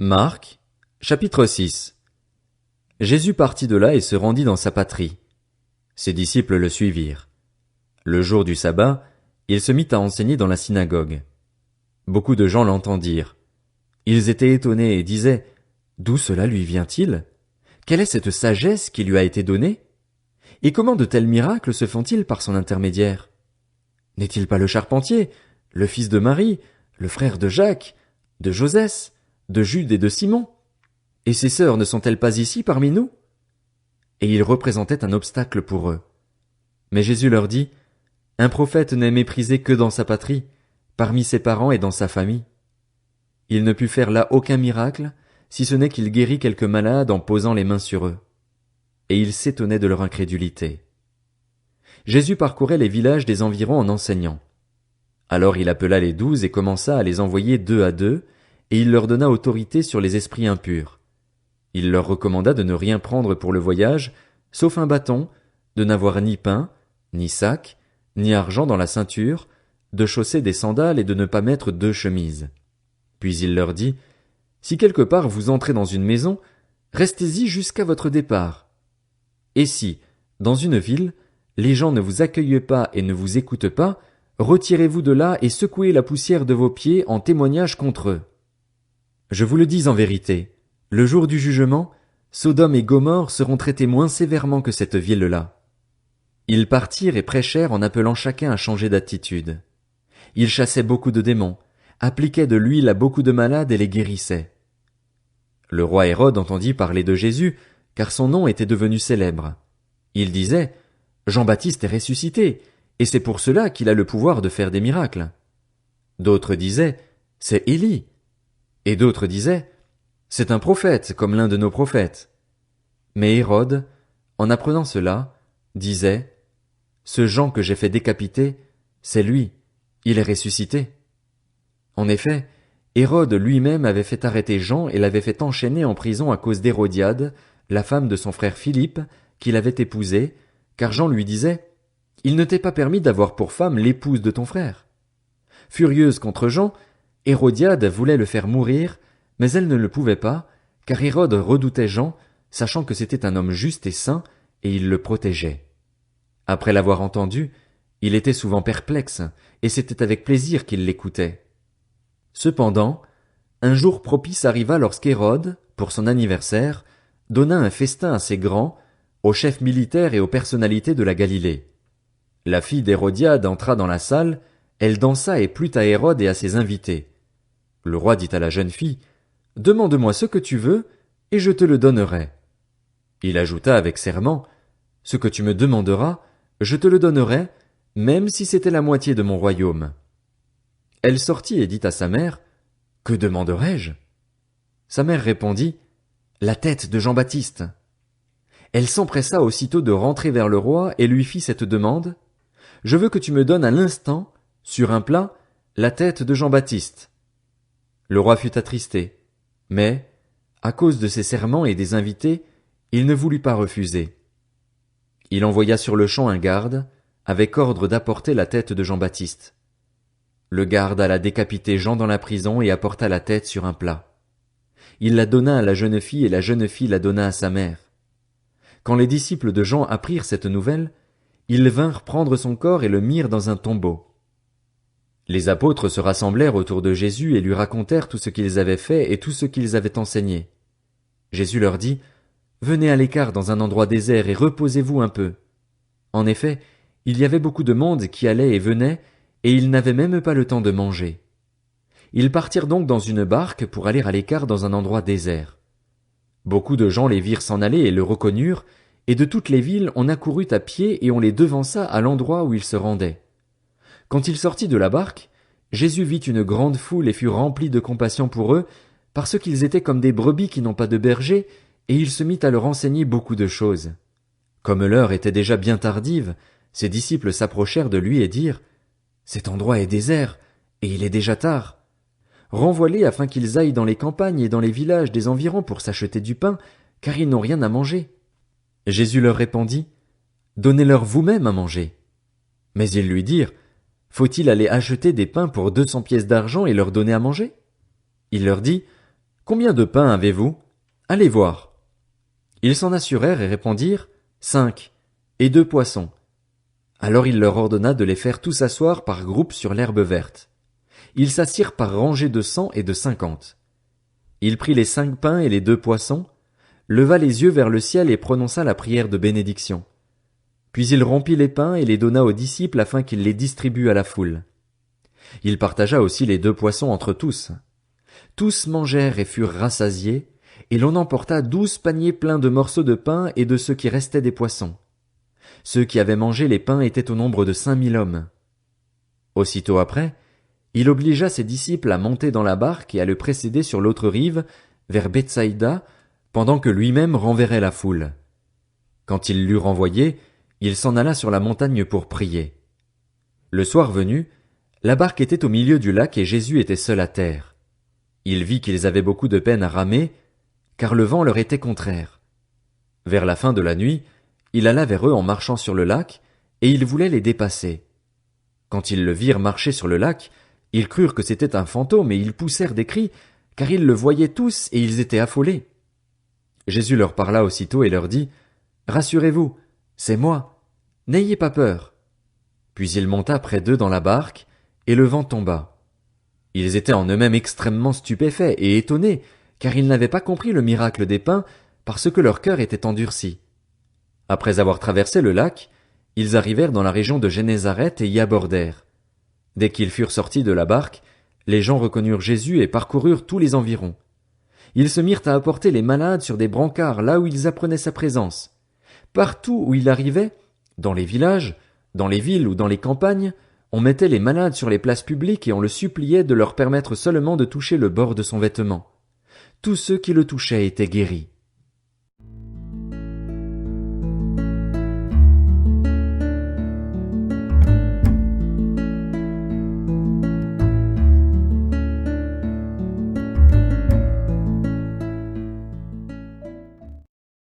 Marc, chapitre 6. Jésus partit de là et se rendit dans sa patrie. Ses disciples le suivirent. Le jour du sabbat, il se mit à enseigner dans la synagogue. Beaucoup de gens l'entendirent. Ils étaient étonnés et disaient: D'où cela lui vient-il? Quelle est cette sagesse qui lui a été donnée? Et comment de tels miracles se font-ils par son intermédiaire? N'est-il pas le charpentier, le fils de Marie, le frère de Jacques, de Josès, de Jude et de Simon? Et ses sœurs ne sont-elles pas ici parmi nous? Et il représentait un obstacle pour eux. Mais Jésus leur dit: Un prophète n'est méprisé que dans sa patrie, parmi ses parents et dans sa famille. Il ne put faire là aucun miracle, si ce n'est qu'il guérit quelques malades en posant les mains sur eux. Et il s'étonnait de leur incrédulité. Jésus parcourait les villages des environs en enseignant. Alors il appela les 12 et commença à les envoyer 2 à 2, et il leur donna autorité sur les esprits impurs. Il leur recommanda de ne rien prendre pour le voyage, sauf un bâton, de n'avoir ni pain, ni sac, ni argent dans la ceinture, de chausser des sandales et de ne pas mettre 2 chemises. Puis il leur dit: Si quelque part vous entrez dans une maison, restez-y jusqu'à votre départ. Et si, dans une ville, les gens ne vous accueillent pas et ne vous écoutent pas, retirez-vous de là et secouez la poussière de vos pieds en témoignage contre eux. Je vous le dis en vérité, le jour du jugement, Sodome et Gomorrhe seront traités moins sévèrement que cette ville-là. Ils partirent et prêchèrent en appelant chacun à changer d'attitude. Ils chassaient beaucoup de démons, appliquaient de l'huile à beaucoup de malades et les guérissaient. Le roi Hérode entendit parler de Jésus, car son nom était devenu célèbre. Il disait: Jean-Baptiste est ressuscité, et c'est pour cela qu'il a le pouvoir de faire des miracles. D'autres disaient: C'est Élie. Et d'autres disaient: C'est un prophète, comme l'un de nos prophètes. Mais Hérode, en apprenant cela, disait: Ce Jean que j'ai fait décapiter, c'est lui, il est ressuscité. En effet, Hérode lui-même avait fait arrêter Jean et l'avait fait enchaîner en prison à cause d'Hérodiade, la femme de son frère Philippe, qu'il avait épousée, car Jean lui disait: Il ne t'est pas permis d'avoir pour femme l'épouse de ton frère. Furieuse contre Jean, Hérodiade voulait le faire mourir, mais elle ne le pouvait pas, car Hérode redoutait Jean, sachant que c'était un homme juste et saint, et il le protégeait. Après l'avoir entendu, il était souvent perplexe, et c'était avec plaisir qu'il l'écoutait. Cependant, un jour propice arriva lorsqu'Hérode, pour son anniversaire, donna un festin assez grand aux chefs militaires et aux personnalités de la Galilée. La fille d'Hérodiade entra dans la salle, elle dansa et plut à Hérode et à ses invités. Le roi dit à la jeune fille: Demande-moi ce que tu veux, et je te le donnerai. Il ajouta avec serment: Ce que tu me demanderas, je te le donnerai, même si c'était la moitié de mon royaume. Elle sortit et dit à sa mère: Que demanderai-je? Sa mère répondit: La tête de Jean-Baptiste. Elle s'empressa aussitôt de rentrer vers le roi et lui fit cette demande: Je veux que tu me donnes à l'instant, sur un plat, la tête de Jean-Baptiste. Le roi fut attristé, mais, à cause de ses serments et des invités, il ne voulut pas refuser. Il envoya sur-le-champ un garde, avec ordre d'apporter la tête de Jean-Baptiste. Le garde alla décapiter Jean dans la prison et apporta la tête sur un plat. Il la donna à la jeune fille et la jeune fille la donna à sa mère. Quand les disciples de Jean apprirent cette nouvelle, ils vinrent prendre son corps et le mirent dans un tombeau. Les apôtres se rassemblèrent autour de Jésus et lui racontèrent tout ce qu'ils avaient fait et tout ce qu'ils avaient enseigné. Jésus leur dit: Venez à l'écart dans un endroit désert et reposez-vous un peu. En effet, il y avait beaucoup de monde qui allait et venait, et ils n'avaient même pas le temps de manger. Ils partirent donc dans une barque pour aller à l'écart dans un endroit désert. Beaucoup de gens les virent s'en aller et le reconnurent, et de toutes les villes on accourut à pied et on les devança à l'endroit où ils se rendaient. Quand il sortit de la barque, Jésus vit une grande foule et fut rempli de compassion pour eux, parce qu'ils étaient comme des brebis qui n'ont pas de berger, et il se mit à leur enseigner beaucoup de choses. Comme l'heure était déjà bien tardive, ses disciples s'approchèrent de lui et dirent: Cet endroit est désert, et il est déjà tard. Renvoie-les afin qu'ils aillent dans les campagnes et dans les villages des environs pour s'acheter du pain, car ils n'ont rien à manger. Jésus leur répondit: Donnez-leur vous-même à manger. Mais ils lui dirent: Faut-il aller acheter des pains pour 200 pièces d'argent et leur donner à manger? Il leur dit: Combien de pains avez-vous? Allez voir. Ils s'en assurèrent et répondirent, 5, et 2 poissons. Alors il leur ordonna de les faire tous asseoir par groupes sur l'herbe verte. Ils s'assirent par rangées de 100 et de 50. Il prit les 5 pains et les 2 poissons, leva les yeux vers le ciel et prononça la prière de bénédiction. Puis il rompit les pains et les donna aux disciples afin qu'ils les distribuent à la foule. Il partagea aussi les 2 poissons entre tous. Tous mangèrent et furent rassasiés, et l'on emporta 12 paniers pleins de morceaux de pain et de ce qui restait des poissons. Ceux qui avaient mangé les pains étaient au nombre de 5000 hommes. Aussitôt après, il obligea ses disciples à monter dans la barque et à le précéder sur l'autre rive, vers Bethsaïda, pendant que lui-même renverrait la foule. Quand il l'eut renvoyé, il s'en alla sur la montagne pour prier. Le soir venu, la barque était au milieu du lac et Jésus était seul à terre. Il vit qu'ils avaient beaucoup de peine à ramer, car le vent leur était contraire. Vers la fin de la nuit, il alla vers eux en marchant sur le lac, et il voulait les dépasser. Quand ils le virent marcher sur le lac, ils crurent que c'était un fantôme et ils poussèrent des cris, car ils le voyaient tous et ils étaient affolés. Jésus leur parla aussitôt et leur dit, « Rassurez-vous, c'est moi, n'ayez pas peur. » Puis il monta près d'eux dans la barque, et le vent tomba. Ils étaient en eux-mêmes extrêmement stupéfaits et étonnés, car ils n'avaient pas compris le miracle des pains, parce que leur cœur était endurci. Après avoir traversé le lac, ils arrivèrent dans la région de Génézareth et y abordèrent. Dès qu'ils furent sortis de la barque, les gens reconnurent Jésus et parcoururent tous les environs. Ils se mirent à apporter les malades sur des brancards là où ils apprenaient sa présence. Partout où il arrivait, dans les villages, dans les villes ou dans les campagnes, on mettait les malades sur les places publiques et on le suppliait de leur permettre seulement de toucher le bord de son vêtement. Tous ceux qui le touchaient étaient guéris.